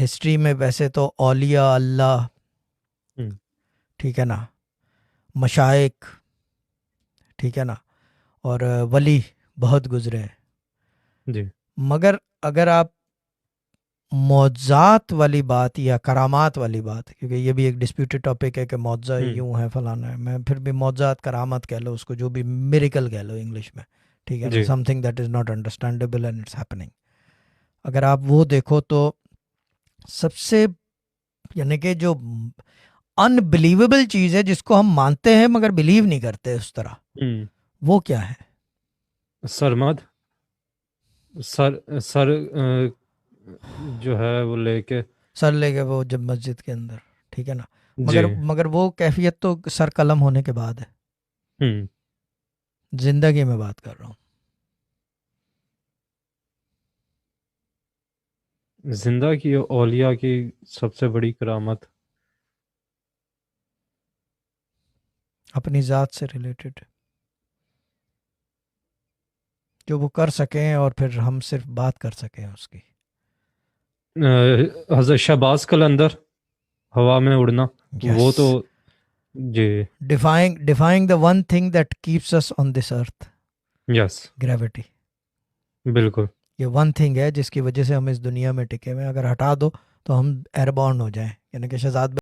History میں ویسے تو اولیاء اللہ، ہوں، ٹھیک ہے نا، مشائق، ٹھیک ہے نا، اور ولی بہت گزرے ہیں، جی مگر اگر آپ معجزات والی بات یا کرامات والی بات، کیونکہ یہ بھی ایک ڈسپیوٹڈ ٹاپک ہے کہ معجزہ ہوں یوں ہے فلانا ہے، میں پھر بھی معجزات کرامت کہہ لو اس کو، جو بھی میریکل کہہ لو انگلش میں، ٹھیک ہے نا، جی something that is not understandable and it's happening, اگر آپ وہ دیکھو تو سب سے، یعنی کہ جو انبلیویبل چیز ہے جس کو ہم مانتے ہیں مگر بلیو نہیں کرتے اس طرح، ہوں وہ کیا ہے؟ سرمد سر جو ہے وہ لے کے سر لے کے وہ جب مسجد کے اندر، ٹھیک ہے نا، جی مگر وہ کیفیت تو سر قلم ہونے کے بعد ہے، ہوں زندگی میں بات کر رہا ہوں. زندہ کی اولیاء کی سب سے بڑی کرامت اپنی ذات سے ریلیٹڈ جو وہ کر سکیں اور پھر ہم صرف بات کر سکیں اس کی. حضرت شہباز قلندر ہوا میں اڑنا، یس، وہ تو جی defying the one thing that keeps us on this earth, yes gravity. بالکل یہ ون تھنگ ہے جس کی وجہ سے ہم اس دنیا میں ٹکے ہوئے ہیں، اگر ہٹا دو تو ہم ایئر بورن ہو جائیں، یعنی کہ شہزاد